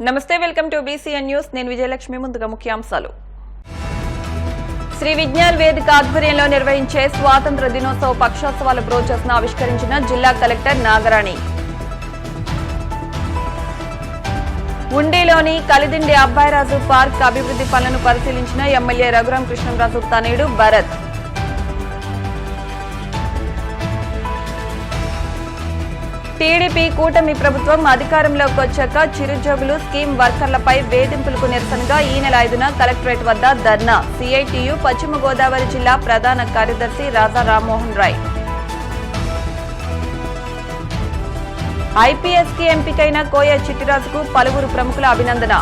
నమస్తే, welcome to BCN news. నేను విజయలక్ష్మి. ముందుగా ముఖ్యాంశాలు. శ్రీ విజ్ఞాన్ వేదిక ఆధ్వర్యంలో నిర్వహించే స్వాతంత్ర దినోత్సవ పక్షోత్సవాల బ్రోచర్స్ ను ఆవిష్కరించిన జిల్లా కలెక్టర్ నాగరాణి. ఉండిలోని కలిదిండి అబ్బాయిరాజు పార్క్ అభివృద్ధి పనులను పరిశీలించిన ఎమ్మెల్యే రఘురాం కృష్ణంరాజు తనయుడు భరత్. టీడీపీ కూటమి ప్రభుత్వం అధికారంలోకి వచ్చాక చిరుజోగులు స్కీమ్ వర్కర్లపై వేధింపులకు నిరసనగా ఈ నెల 5న కలెక్టరేట్ వద్ద ధర్నా. సిఐటియు పశ్చిమ గోదావరి జిల్లా ప్రధాన కార్యదర్శి రాజా రామ్మోహన్ రాయ్. ఐపీఎస్ కి ఎంపికైన కోయ చిట్టిరాజుకు పలువురు ప్రముఖుల అభినందన.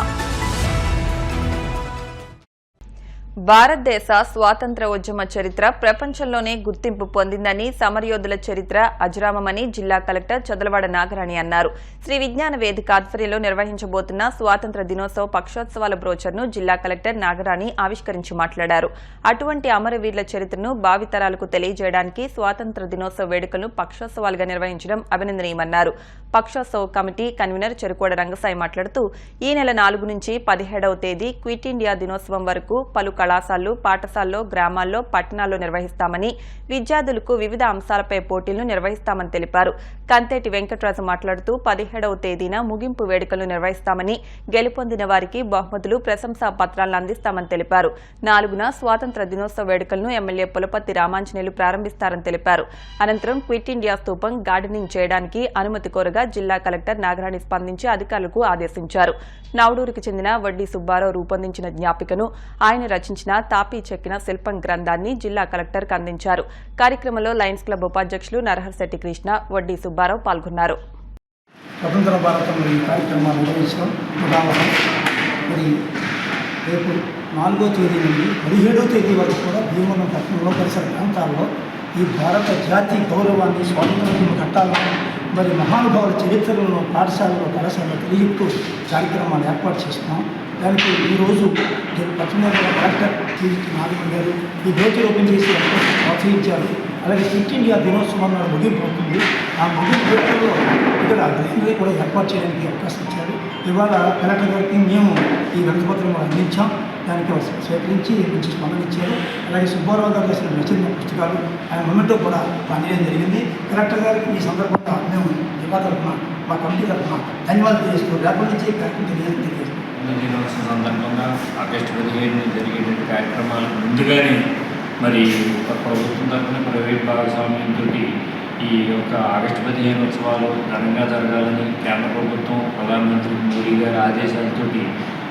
భారతదేశ స్వాతంత్ర ఉద్యమ చరిత్ర ప్రపంచంలోనే గుర్తింపు పొందిందని, సమరయోధుల చరిత్ర అజరామమని జిల్లా కలెక్టర్ చదలవాడ నాగరాణి అన్నారు. శ్రీ విజ్ఞాన వేదిక ఆధ్వర్యంలో నిర్వహించబోతున్న స్వాతంత్ర దినోత్సవ పక్షోత్సవాల బ్రోచర్ను జిల్లా కలెక్టర్ నాగరాణి ఆవిష్కరించి మాట్లాడారు. అటువంటి అమరవీరుల చరిత్రను భావితరాలకు తెలియజేయడానికి స్వాతంత్ర దినోత్సవ వేడుకలను పక్షోత్సవాలుగా నిర్వహించడం అభినందనీయమన్నారు. పక్షోత్సవ కమిటీ కన్వీనర్ చెరుకోడ రంగసాయి మాట్లాడుతూ ఈ నెల 4 నుంచి 17వ తేదీ క్విట్ ఇండియా దినోత్సవం వరకు పలు కళాశాలలు, పాఠశాలల్లో, గ్రామాల్లో, పట్టణాల్లో నిర్వహిస్తామని, విద్యార్థులకు వివిధ అంశాలపై పోటీలను నిర్వహిస్తామని తెలిపారు. కంతేటి వెంకటరాజు మాట్లాడుతూ 17వ తేదీన ముగింపు వేడుకలు నిర్వహిస్తామని, గెలుపొందిన వారికి బహుమతులు, ప్రశంసా పత్రాలను అందిస్తామని తెలిపారు. 4న స్వాతంత్ర దినోత్సవ వేడుకలను ఎమ్మెల్యే పులపర్తి రామాంజనేయులు ప్రారంభిస్తారని తెలిపారు. అనంతరం క్విట్ ఇండియా స్తూపం గార్డెనింగ్ చేయడానికి అనుమతి కోరగా జిల్లా కలెక్టర్ నాగరాణి స్పందించి అధికారులకు ఆదేశించారు. నవడూరుకు చెందిన వడ్డీ సుబ్బారావు రూపొందించిన జ్ఞాపికను, ఆయన రచించిన తాపీ చెక్కిన శిల్పం గ్రంథాన్ని జిల్లా కలెక్టర్కు అందించారు. కార్యక్రమంలో లయన్స్ క్లబ్ ఉపాధ్యక్షులు నరహర్శెట్టి కృష్ణ, వడ్డీ సుబ్బారావు పాల్గొన్నారు. స్వతంత్ర భారతంలో ఈ కార్యక్రమాలు నిర్వహించడం ఉదాహరణ. మరి రేపు 4వ తేదీ నుండి 17వ తేదీ వరకు కూడా భీమవరం పట్టణంలో పరిసర ప్రాంతాల్లో ఈ భారత జాతి గౌరవాన్ని, స్వాతంత్ర్యం ఘట్టాలను, మరి మహానుభావుల చరిత్రలను పాఠశాలలో, కళాశాలలో తెలియజెప్తూ కార్యక్రమాలు ఏర్పాటు చేస్తున్నాం. దానికి ఈరోజు పశ్చిమ కలెక్టర్ నాగరాణి గారు ఈ బ్రోచర్ ఓపెన్ చేసి ప్రోత్సహించారు. అలాగే క్విట్ ఇండియా దినోత్సవం నాడు ముగింపు అవుతుంది. ఆ ముగింపు వేడుకల్లో ఇక్కడ గ్రహంగా కూడా ఏర్పాటు చేయడానికి అవకాశం ఇచ్చారు. ఇవాళ కలెక్టర్ గారికి మేము ఈ వినతిపత్రం అందించాం. దానికి స్వీకరించి మంచి స్పందన ఇచ్చారు. అలాగే సుబ్బారావు గారు రాసిన రచన పుస్తకాలు ఆయన మొమెంటో కూడా అందజేయడం జరిగింది. కలెక్టర్ గారికి ఈ సందర్భంగా మేము జిల్లా తరఫున, మా కమిటీ తరఫున ధన్యవాదాలు తెలియజేస్తూ రేపటి నుంచి కార్యక్రమం తెలియజేస్తున్నాం. దినోత్సవం సందర్భంగా ఆగస్టు 17 జరిగేటువంటి కార్యక్రమాలు ముందుగానే మరి ప్రభుత్వం తరఫున ప్రైవేట్ భాగస్వామ్యంతో ఈ యొక్క ఆగస్టు 15 ఉత్సవాలు ఘనంగా జరగాలని కేంద్ర ప్రభుత్వం ప్రధానమంత్రి మోడీ గారి ఆదేశాలతోటి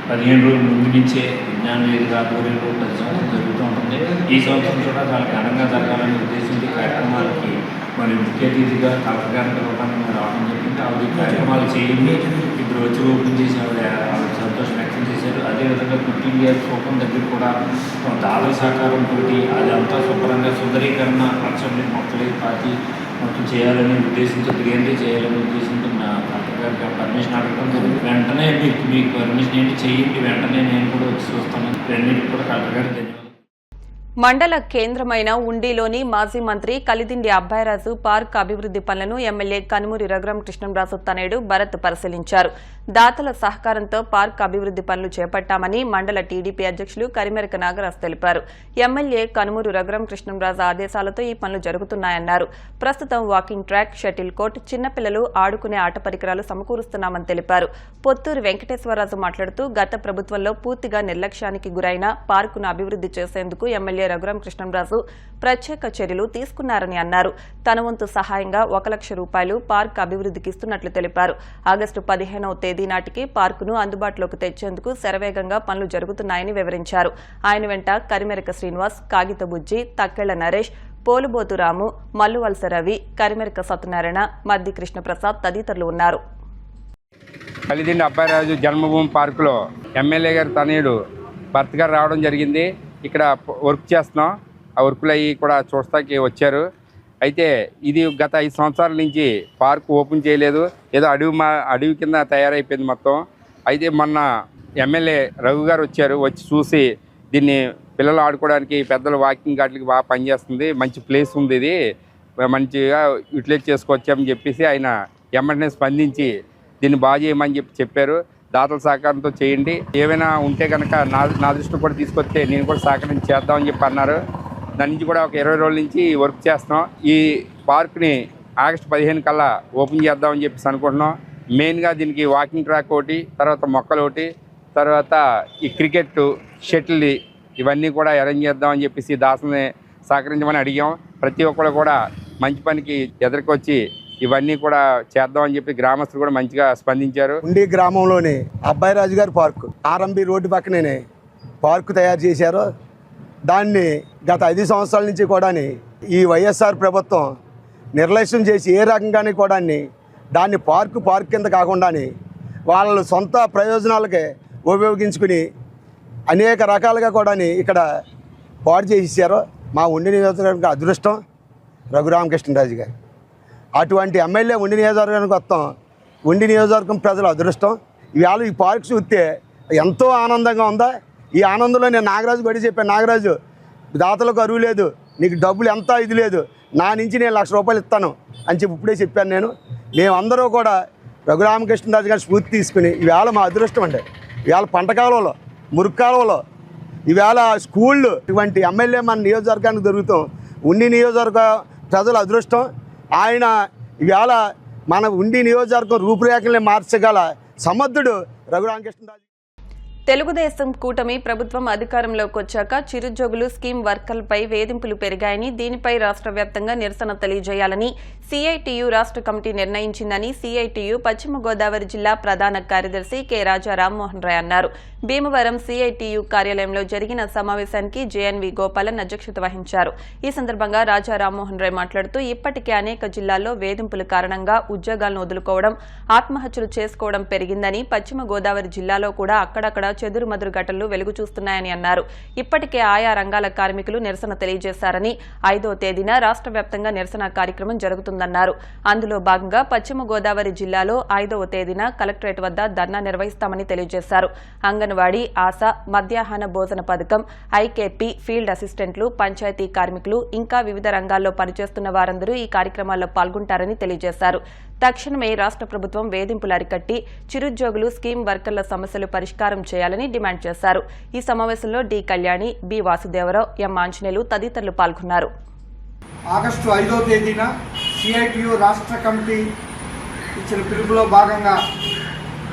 15 రోజుల ముందు నుంచే విజ్ఞాన వేదిక ఆధ్వర్యంలో ప్రతి సంవత్సరం జరుగుతూ ఉంటుంది. ఈ సంవత్సరం కూడా చాలా ఘనంగా జరగాలనే ఉద్దేశంతో కార్యక్రమాలకి మరి ముఖ్య అతిథిగా కలెక్టర్ గారిని పిలవడానికి రావడం జరిగింది. ఆవిడ కార్యక్రమాలు చేయండి ఇప్పుడు వచ్చి ఓపెన్ చేసి ఆవిడ సంతోషం వ్యక్తం చేశారు. అదేవిధంగా క్విట్ ఇండియా స్తూపం దగ్గర కూడా దాతల సహకారంతో అది అంతా శుభ్రంగా సుందరీకరణ, పచ్చని మొక్కలు పాతి మొత్తం చేయాలనే ఉద్దేశంతో, గ్రీనరీ చేయాలనే ఉద్దేశంతో నా కలెక్టర్ గారికి పర్మిషన్ అడగడం జరిగింది. వెంటనే మీకు పర్మిషన్ ఏంటి చేయండి, వెంటనే నేను కూడా వచ్చి చూస్తాను. రెండింటికి కూడా కలెక్టర్ గారికి ధన్యవాదాలు. మండల కేంద్రమైన ఉండిలోని మాజీ మంత్రి కలిదిండి అబ్బాయిరాజు పార్క్ అభివృద్ధి పనులను ఎమ్మెల్యే కనుమూరి రఘురాం కృష్ణంరాజు తనయుడు భరత్ పరిశీలించారు. దాతల సహకారంతో పార్క్ అభివృద్ధి పనులు చేపట్టామని మండల టీడీపీ అధ్యక్షులు కరిమెరక నాగరాజు తెలిపారు. ఎమ్మెల్యే కనుమూరి రఘురాం కృష్ణంరాజు ఆదేశాలతో ఈ పనులు జరుగుతున్నాయన్నారు. ప్రస్తుతం వాకింగ్ ట్రాక్, షటిల్ కోర్ట్, చిన్నపిల్లలు ఆడుకునే ఆట పరికరాలు సమకూరుస్తున్నామని తెలిపారు. పొత్తూరు వెంకటేశ్వరరాజు మాట్లాడుతూ గత ప్రభుత్వంలో పూర్తిగా నిర్లక్ష్యానికి గురైన పార్కును అభివృద్ధి చేసేందుకు ఎమ్మెల్యే రఘురాం కృష్ణంరాజు ప్రత్యేక చర్యలు తీసుకున్నారని అన్నారు. తన వంతు సహాయంగా 1 లక్ష రూపాయలు పార్క్ అభివృద్ధికి ఇస్తున్నట్లు తెలిపారు. ఆగస్టు 15వ తేదీ నాటికి పార్కును అందుబాటులోకి తెచ్చేందుకు శరవేగంగా పనులు జరుగుతున్నాయని వివరించారు. ఆయన వెంట కరిమెరక శ్రీనివాస్, కాగిత బుజ్జి, తక్కెళ్ల నరేష్, పోలుబోతు రాము, మల్లువలస రవి, కరిమెరక సత్యనారాయణ, మద్ది కృష్ణప్రసాద్ తదితరులు ఉన్నారు. కలిదిండి అబ్బాయిరాజు జన్మభూమి పార్కులో ఎమ్మెల్యే గారి తనయుడు భర్త గారు రావడం జరిగింది. ఇక్కడ వర్క్ చేస్తున్నాం. ఆ వర్కులు అవి కూడా చూస్తాకి వచ్చారు. అయితే ఇది గత 5 సంవత్సరాల నుంచి పార్క్ ఓపెన్ చేయలేదు. ఏదో అడవి కింద తయారైపోయింది మొత్తం. అయితే మొన్న ఎమ్మెల్యే రఘు గారు వచ్చారు. వచ్చి చూసి దీన్ని పిల్లలు ఆడుకోవడానికి, పెద్దలు వాకింగ్ వాటికి బాగా పనిచేస్తుంది, మంచి ప్లేస్ ఉంది, ఇది మంచిగా యూటిలైజ్ చేసుకోవచ్చామని చెప్పేసి ఆయన వెంటనే స్పందించి దీన్ని బాగా చేయమని చెప్పారు. దాతల సహకారంతో చేయండి. ఏమైనా ఉంటే కనుక నా దృష్టికి కూడా తీసుకొస్తే నేను కూడా సహకారం చేద్దామని చెప్పి అన్నారు. దాని నుంచి కూడా ఒక 20 రోజుల నుంచి వర్క్ చేస్తున్నాం. ఈ పార్క్ని ఆగస్టు 15 కల్లా ఓపెన్ చేద్దామని చెప్పేసి అనుకుంటున్నాం. మెయిన్గా దీనికి వాకింగ్ ట్రాక్ ఒకటి, తర్వాత మొక్కలు ఒకటి, తర్వాత ఈ క్రికెట్, షటిల్ ఇవన్నీ కూడా అరేంజ్ చేద్దామని చెప్పేసి దాతల్ని సహకరించమని అడిగాం. ప్రతి ఒక్కరు కూడా మంచి పనికి ఎదురుకొచ్చి ఇవన్నీ కూడా చేద్దామని చెప్పి గ్రామస్తులు కూడా మంచిగా స్పందించారు. ఉండి గ్రామంలోని అబ్బాయి రాజు గారి పార్కు ఆర్ఎంబి రోడ్డు పక్కనే పార్కు తయారు చేశారు. దాన్ని గత 5 సంవత్సరాల నుంచి కూడా ఈ వైఎస్ఆర్ ప్రభుత్వం నిర్లక్ష్యం చేసి ఏ రకంగానే కూడా దాన్ని పార్క్ కింద కాకుండా వాళ్ళ సొంత ప్రయోజనాలకే ఉపయోగించుకుని అనేక రకాలుగా కూడా ఇక్కడ పాడు చేసేసారు. మా ఉండి నియోజకవర్గానికి అదృష్టం రఘురామకృష్ణరాజు గారు. అటువంటి ఎమ్మెల్యే ఉండి నియోజకవర్గానికి వస్తాం. ఉండి నియోజకవర్గం ప్రజల అదృష్టం. ఇవాళ ఈ పార్క్ చూస్తే ఎంతో ఆనందంగా ఉందా. ఈ ఆనందంలో నేను నాగరాజు బడి చెప్పాను, నాగరాజు దాతలకు అరువు లేదు, నీకు డబ్బులు ఎంత ఇది లేదు, నా నుంచి నేను ₹1,00,000 ఇస్తాను అని చెప్పి ఇప్పుడే చెప్పాను. మేమందరూ కూడా రఘురామకృష్ణరాజు గారి స్ఫూర్తి తీసుకుని ఈవేళ మా అదృష్టం అండి. ఈవేళ పంట కాలంలో, మురుగు కాలంలో, ఈవేళ స్కూళ్ళు ఇటువంటి ఎమ్మెల్యే మన నియోజకవర్గానికి దొరుకుతాం. ఉండి నియోజకవర్గ ప్రజల అదృష్టం. ఆయన ఈవేళ మన ఉండి నియోజకవర్గం రూపురేఖల్ని మార్చగల సమర్థుడు రఘురామకృష్ణరాజు. తెలుగుదేశం కూటమి ప్రభుత్వం అధికారంలోకి వచ్చాక చిరుజోగులు స్కీమ్ వర్కర్లపై వేధింపులు పెరిగాయని, దీనిపై రాష్ట్ర వ్యాప్తంగా నిరసన తెలియజేయాలని సిఐటియు రాష్ట్ర కమిటీ నిర్ణయించిందని సిఐటియు పశ్చిమ గోదావరి జిల్లా ప్రధాన కార్యదర్శి కె రాజా రామ్మోహన్ రాయ్ అన్నారు. భీమవరం సిఐటియు కార్యాలయంలో జరిగిన సమావేశానికి జేఎన్వి గోపాలన్ అధ్యక్షత వహించారు. ఈ సందర్భంగా రాజా రామ్మోహన్ రాయ్ మాట్లాడుతూ ఇప్పటికే అనేక జిల్లాల్లో వేధింపుల కారణంగా ఉద్యోగాలను వదులుకోవడం, ఆత్మహత్యలు చేసుకోవడం పెరిగిందని, పశ్చిమ గోదావరి జిల్లాలో కూడా అక్కడక్కడ చెదురుమదురు ఘటనలు వెలుగు చూస్తున్నాయని అన్నారు. ఇప్పటికే ఆయా రంగాల కార్మికులు నిరసన తెలియజేశారని, 5వ తేదీన రాష్ట్ర వ్యాప్తంగా నిరసన కార్యక్రమం జరుగుతుందన్నారు. అందులో భాగంగా పశ్చిమ గోదావరి జిల్లాలో 5వ తేదీన కలెక్టరేట్ వద్ద ధర్నా నిర్వహిస్తామని తెలియజేశారు. అంగన్వాడీ, ఆశా, మధ్యాహ్న భోజన పథకం, ఐకేపీ, ఫీల్డ్ అసిస్టెంట్లు, పంచాయతీ కార్మికులు ఇంకా వివిధ రంగాల్లో పనిచేస్తున్న వారందరూ ఈ కార్యక్రమాల్లో పాల్గొంటారని తెలియజేశారు. తక్షణమే రాష్ట్ర ప్రభుత్వం వేధింపులు అరికట్టి చిరుద్యోగులు స్కీమ్ వర్కర్ల సమస్యలు పరిష్కారం చేయాలని డిమాండ్ చేశారు. ఈ సమావేశంలో డి కళ్యాణి, బి వాసుదేవరావు, ఎం ఆంజనేయులు తదితరులు పాల్గొన్నారు. ఆగస్టు 5వ తేదీన సిఐటియు రాష్ట్ర కమిటీ ఇచ్చిన పిలుపులో భాగంగా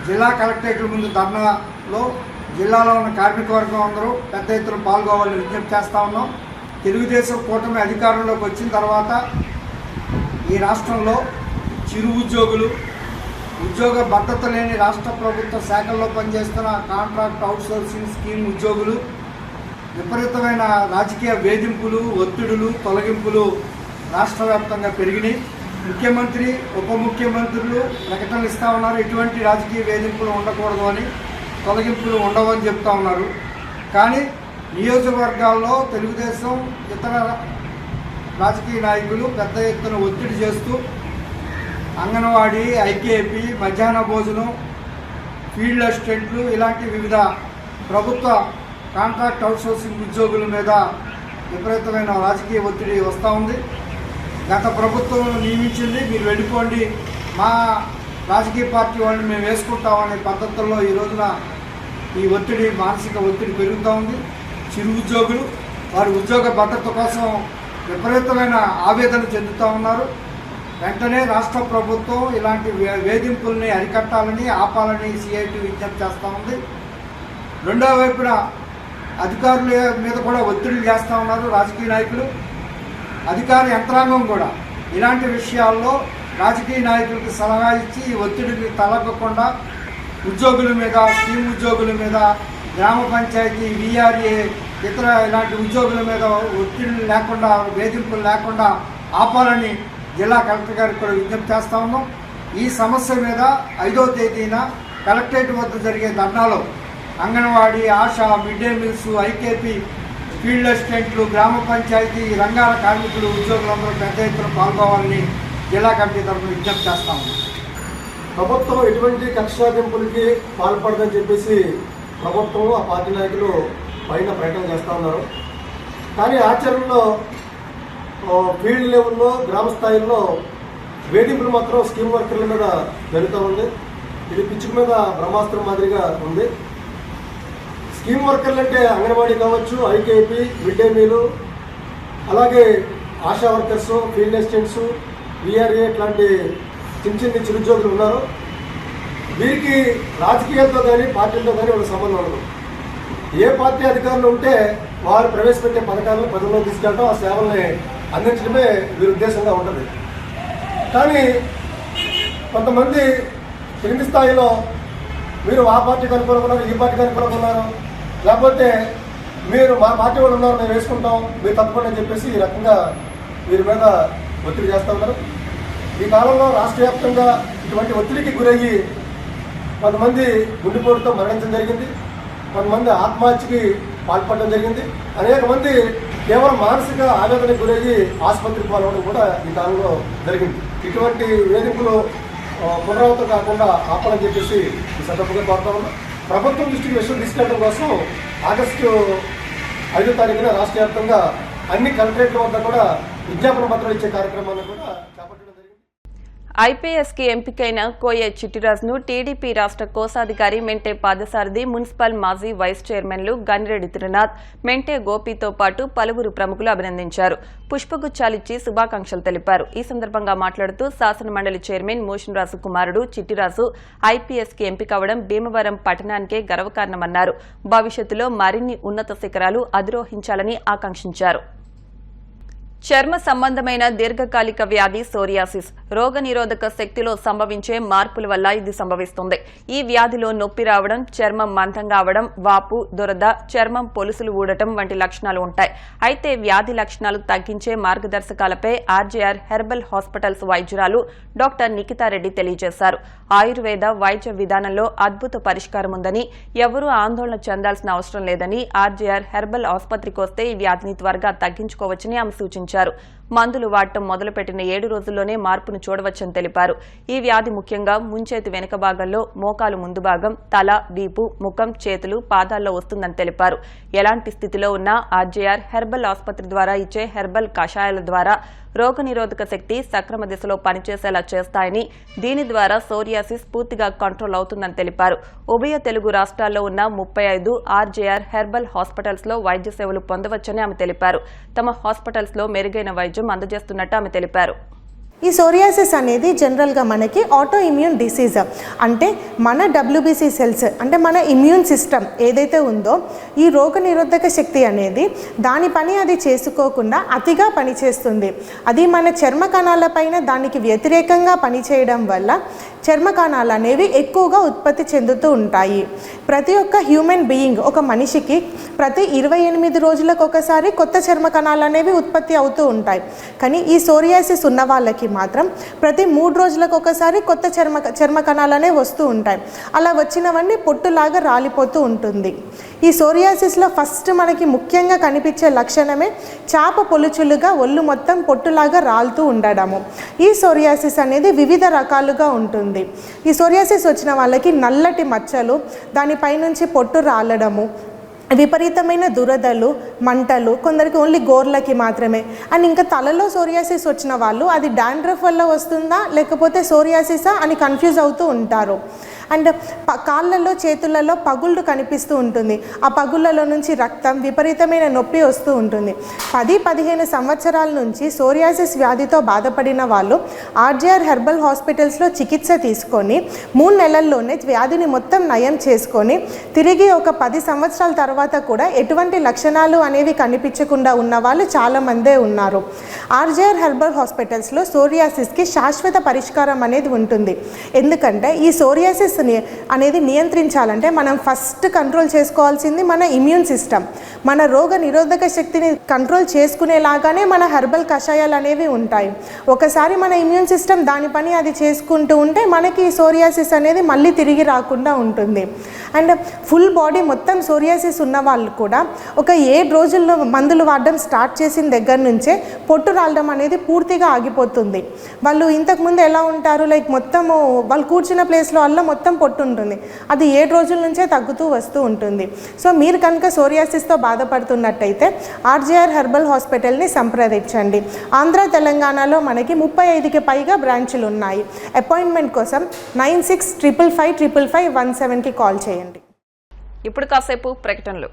జిల్లా కలెక్టరేట్ల ముందు ధర్నాలో జిల్లాలో ఉన్న కార్మిక వర్గం అందరూ పెద్ద ఎత్తున పాల్గొవాలని విజ్ఞప్తి చేస్తా ఉన్నాం. తెలుగుదేశం కూటమి అధికారంలోకి వచ్చిన తర్వాత ఈ రాష్ట్రంలో చిరు ఉద్యోగులు, ఉద్యోగ భద్రత లేని రాష్ట్ర ప్రభుత్వ శాఖల్లో పనిచేస్తున్న కాంట్రాక్ట్ అవుట్సోర్సింగ్ స్కీమ్ ఉద్యోగులు విపరీతమైన రాజకీయ వేధింపులు, ఒత్తిడులు, తొలగింపులు రాష్ట్ర వ్యాప్తంగా పెరిగినాయి. ముఖ్యమంత్రి, ఉప ముఖ్యమంత్రులు ప్రకటనలు ఇస్తూ ఉన్నారు, ఎటువంటి రాజకీయ వేధింపులు ఉండకూడదు అని, తొలగింపులు ఉండవని చెప్తా ఉన్నారు. కానీ నియోజకవర్గాల్లో తెలుగుదేశం ఇతర రాజకీయ నాయకులు పెద్ద ఎత్తున ఒత్తిడి చేస్తూ అంగన్వాడీ, ఐకేపీ, మధ్యాహ్న భోజనం, ఫీల్డ్ అసిస్టెంట్లు ఇలాంటి వివిధ ప్రభుత్వ కాంట్రాక్ట్ అవుట్సోర్సింగ్ ఉద్యోగుల మీద విపరీతమైన రాజకీయ ఒత్తిడి వస్తూ ఉంది. గత ప్రభుత్వం నియమించింది, మీరు వెళ్ళిపోండి, మా రాజకీయ పార్టీ వాళ్ళని మేము వేసుకుంటామనే పద్ధతుల్లో ఈ రోజున ఈ ఒత్తిడి, మానసిక ఒత్తిడి పెరుగుతూ ఉంది. చిరు ఉద్యోగులు వారి ఉద్యోగ భద్రత కోసం విపరీతమైన ఆవేదన చెందుతూ ఉన్నారు. వెంటనే రాష్ట్ర ప్రభుత్వం ఇలాంటి వేధింపుల్ని అరికట్టాలని, ఆపాలని సిఐటి విజ్ఞప్తి చేస్తూ ఉంది. రెండో వైపున అధికారుల మీద కూడా ఒత్తిడి చేస్తూ ఉన్నారు రాజకీయ నాయకులు. అధికార యంత్రాంగం కూడా ఇలాంటి విషయాల్లో రాజకీయ నాయకులకు సలహా ఇచ్చి ఈ ఒత్తిడికి తలగకుండా ఉద్యోగుల మీద, స్కీమ్ ఉద్యోగుల మీద, గ్రామ పంచాయతీ, విఆర్ఏ, ఇతర ఇలాంటి ఉద్యోగుల మీద ఒత్తిడి లేకుండా, వేధింపులు లేకుండా ఆపాలని జిల్లా కలెక్టర్ గారికి కూడా విజ్ఞప్తి చేస్తూ ఉన్నాం. ఈ సమస్య మీద 5వ తేదీన కలెక్టరేట్ వద్ద జరిగే ధర్నాలో అంగన్వాడీ, ఆశా, mid day meals, IKP, field అసిస్టెంట్లు, గ్రామ పంచాయతీ రంగాల కార్మికులు, ఉద్యోగులందరూ పెద్ద ఎత్తున పాల్గొవాలని జిల్లా కమిటీ తరఫున విజ్ఞప్తి చేస్తా ఉన్నాం. ప్రభుత్వం ఎటువంటి కక్ష సాధింపులకి పాల్పడదని చెప్పేసి ప్రభుత్వం, ఆ పార్టీ నాయకులు పైన ప్రకటన చేస్తూ ఉన్నారు. కానీ ఆచరణలో ఫీల్డ్ లెవెల్లో, గ్రామ స్థాయిలో వేధింపులు మాత్రం స్కీమ్ వర్కర్ల మీద జరుగుతూ ఉంది. ఇది పిచ్చుకు మీద బ్రహ్మాస్త్రం మాదిరిగా ఉంది. స్కీమ్ వర్కర్లు అంటే అంగన్వాడీ కావచ్చు, ఐకేపీ, మిడ్ డే మీలు, అలాగే ASHA workers, field assistants, VRA ఇట్లాంటి చిన్న చిరుద్యోగులు ఉన్నారు. వీరికి రాజకీయాలతో కానీ పార్టీలతో కానీ వాళ్ళకి సంబంధం ఉండదు. ఏ పార్టీ అధికారులు ఉంటే వారు ప్రవేశపెట్టే పథకాలను ప్రజల్లో తీసుకెళ్ళడం, ఆ సేవల్ని అందించడమే వీరి ఉద్దేశంగా ఉంటుంది. కానీ కొంతమంది కింది స్థాయిలో మీరు ఆ పార్టీకి అనుకూలంగా ఉన్నారు, ఈ పార్టీకి అనుకూలంగా ఉన్నారు, లేకపోతే మీరు మా పార్టీ వాళ్ళు ఉన్నారు మేము వేసుకుంటాం మీరు తప్పకుండా అని చెప్పేసి ఈ రకంగా వీరి మీద ఒత్తిడి చేస్తూ ఉన్నారు. ఈ కాలంలో రాష్ట్ర వ్యాప్తంగా ఇటువంటి ఒత్తిడికి గురయ్యి కొంతమంది గుండెపోటుతో మరణించడం జరిగింది, కొంతమంది ఆత్మహత్యకి పాల్పడడం జరిగింది, అనేక మంది కేవలం మానసిక ఆవేదనకు గురయ్యి ఆసుపత్రికి పాల్గొనడం కూడా ఈ కాలంలో జరిగింది. ఇటువంటి వేధింపులు పునరావృతం కాకుండా ఆపాలని చెప్పేసి ఈ సందర్భంగా కోరుతా ఉన్నాం. ప్రభుత్వం దృష్టికి విషయం తీసుకెళ్ళడం కోసం ఆగస్టు 5వ తారీఖున రాష్ట్ర వ్యాప్తంగా అన్ని కలెక్టరేట్ల వద్ద కూడా విజ్ఞాపన పత్రాలు ఇచ్చే కార్యక్రమాన్ని కూడా చేపట్టడం జరిగింది. ఐపీఎస్కి ఎంపికైన కోయ చిట్టిరాజును టీడీపీ రాష్ట్ర కోశాధికారి మెంటే పాదసారథి, మున్సిపల్ మాజీ వైస్ చైర్మన్లు గనిరెడ్డి త్రినాథ్, మెంటే గోపితో పాటు పలువురు ప్రముఖులు అభినందించారు. పుష్పగుచ్చాలిచ్చి శుభాకాంక్షలు తెలిపారు. ఈ సందర్భంగా మాట్లాడుతూ శాసనమండలి చైర్మన్ మోషన్రాజు కుమారుడు చిట్టిరాజు ఐపీఎస్కి ఎంపికవడం భీమవరం పట్టణానికే గర్వకారణమన్నారు. భవిష్యత్తులో మరిన్ని ఉన్నత శిఖరాలు అధిరోహించాలని ఆకాంక్షించారు. చర్మ సంబంధమైన దీర్ఘకాలిక వ్యాధి సోరియాసిస్ రోగనిరోధక శక్తిలో సంభవించే మార్పుల వల్ల ఇది సంభవిస్తుంది. ఈ వ్యాధిలో నొప్పి రావడం, చర్మం మందంగా అవడం, వాపు, దురద, చర్మం పొలుసులు ఊడటం వంటి లక్షణాలు ఉంటాయి. అయితే వ్యాధి లక్షణాలు తగ్గించే మార్గదర్శకాలపై RJR herbal hospitals వైద్యురాలు doctor Nikitha Reddy తెలియజేశారు. ఆయుర్వేద వైద్య విధానంలో అద్భుత పరిష్కారం ఉందని, ఎవరూ ఆందోళన చెందాల్సిన అవసరం లేదని, ఆర్జేఆర్ హెర్బల్ ఆసుపత్రికి వస్తే ఈ వ్యాధిని త్వరగా తగ్గించుకోవచ్చని ఆమె సూచించారు. మందులు వాడటం మొదలుపెట్టిన 7 రోజుల్లోనే మార్పును చూడవచ్చని తెలిపారు. ఈ వ్యాధి ముఖ్యంగా ముంచేతి వెనుక భాగంలో, మోకాలు ముందు భాగం, తల, వీపు, ముఖం, చేతులు, పాదాల్లో వస్తుందని తెలిపారు. ఎలాంటి స్థితిలో ఉన్నా ఆర్జేఆర్ హెర్బల్ ఆసుపత్రి ద్వారా ఇచ్చే హెర్బల్ కషాయాల ద్వారా రోగనిరోధక శక్తి సక్రమ దిశలో పనిచేసేలా చేస్తాయని, దీని ద్వారా సోరియాసిస్ పూర్తిగా కంట్రోల్ అవుతుందని తెలిపారు. ఉభయ తెలుగు రాష్ట్రాల్లో ఉన్న 35 ఆర్జేఆర్ హెర్బల్ హాస్పిటల్స్ లో వైద్య సేవలు పొందవచ్చని ఆమె తెలిపారు. తమ హాస్పిటల్స్ లో మెరుగైన వైద్యం అందజేస్తున్నట్టు ఆమె తెలిపారు. ఈ సోరియాసిస్ అనేది జనరల్గా మనకి ఆటో ఇమ్యూన్ డిసీజ్, అంటే మన WBC సెల్స్ అంటే మన ఇమ్యూన్ సిస్టమ్ ఏదైతే ఉందో ఈ రోగనిరోధక శక్తి అనేది దాని పని అది చేసుకోకుండా అతిగా పనిచేస్తుంది. అది మన చర్మ కణాలపైన దానికి వ్యతిరేకంగా పనిచేయడం వల్ల చర్మ కణాలు అనేవి ఎక్కువగా ఉత్పత్తి చెందుతూ ఉంటాయి. ప్రతి ఒక్క హ్యూమన్ బీయింగ్, ఒక మనిషికి ప్రతి 28 రోజులకు ఒకసారి కొత్త చర్మ కణాలు అనేవి ఉత్పత్తి అవుతూ ఉంటాయి. కానీ ఈ సోరియాసిస్ ఉన్న వాళ్ళకి మాత్రం ప్రతి 3 రోజులకు ఒకసారి కొత్త చర్మ కణాలు అనేవి వస్తూ ఉంటాయి. అలా వచ్చినవన్నీ పొట్టులాగా రాలిపోతూ ఉంటుంది. ఈ సోరియాసిస్లో ఫస్ట్ మనకి ముఖ్యంగా కనిపించే లక్షణమే చాప పొలుచులుగా ఒళ్ళు మొత్తం పొట్టులాగా రాలుతూ ఉండడము. ఈ సోరియాసిస్ అనేది వివిధ రకాలుగా ఉంటుంది. ఈ సోరియాసిస్ వచ్చిన వాళ్ళకి నల్లటి మచ్చలు, దానిపైనుంచి పొట్టు రాలడము, విపరీతమైన దురదలు, మంటలు, కొందరికి ఓన్లీ గోర్లకి మాత్రమే. అండ్ ఇంకా తలలో సోరియాసిస్ వచ్చిన వాళ్ళు అది డాండ్రఫ్ వల్ల వస్తుందా లేకపోతే సోరియాసిసా అని కన్ఫ్యూజ్ అవుతూ ఉంటారు. అండ్ కాళ్ళల్లో, చేతులలో పగుళ్ళు కనిపిస్తూ ఉంటుంది. ఆ పగుళ్ళలో నుంచి రక్తం, విపరీతమైన నొప్పి వస్తూ ఉంటుంది. 10-15 సంవత్సరాల నుంచి సోరియాసిస్ వ్యాధితో బాధపడిన వాళ్ళు ఆర్జేఆర్ హెర్బల్ హాస్పిటల్స్లో చికిత్స తీసుకొని 3 నెలల్లోనే వ్యాధిని మొత్తం నయం చేసుకొని తిరిగి ఒక 10 సంవత్సరాల తర్వాత కూడా ఎటువంటి లక్షణాలు అనేవి కనిపించకుండా ఉన్న వాళ్ళు చాలామందే ఉన్నారు. ఆర్జేఆర్ హెర్బల్ హాస్పిటల్స్లో సోరియాసిస్కి శాశ్వత పరిష్కారం అనేది ఉంటుంది. ఎందుకంటే ఈ సోరియాసిస్ అనేది నియంత్రించాలంటే మనం ఫస్ట్ కంట్రోల్ చేసుకోవాల్సింది మన ఇమ్యూన్ సిస్టమ్. మన రోగ నిరోధక శక్తిని కంట్రోల్ చేసుకునేలాగానే మన హెర్బల్ కషాయాలు అనేవి ఉంటాయి. ఒకసారి మన ఇమ్యూన్ సిస్టమ్ దాని పని అది చేసుకుంటూ ఉంటే మనకి ఈ సోరియాసిస్ అనేది మళ్ళీ తిరిగి రాకుండా ఉంటుంది. అండ్ ఫుల్ బాడీ మొత్తం సోరియాసిస్ ఉన్న వాళ్ళు కూడా ఒక 7 రోజుల్లో మందులు వాడడం స్టార్ట్ చేసిన దగ్గర నుంచే పొట్టు రాలడం అనేది పూర్తిగా ఆగిపోతుంది. వాళ్ళు ఇంతకుముందు ఎలా ఉంటారు, లైక్ మొత్తము వాళ్ళు కూర్చున్న ప్లేస్లో వల్ల మొత్తం పొట్టు ఉంటుంది, అది 7 రోజుల నుంచే తగ్గుతూ వస్తూ ఉంటుంది. సో మీరు కనుక సోరియాసిస్తో బాధపడుతున్నట్టయితే ఆర్జేఆర్ హెర్బల్ హాస్పిటల్ని సంప్రదించండి. ఆంధ్ర తెలంగాణలో మనకి 35కి పైగా బ్రాంచులు ఉన్నాయి. అపాయింట్మెంట్ కోసం 96555517కి కాల్ చేయండి. ఇప్పుడు కాసేపు ప్రకటనలు.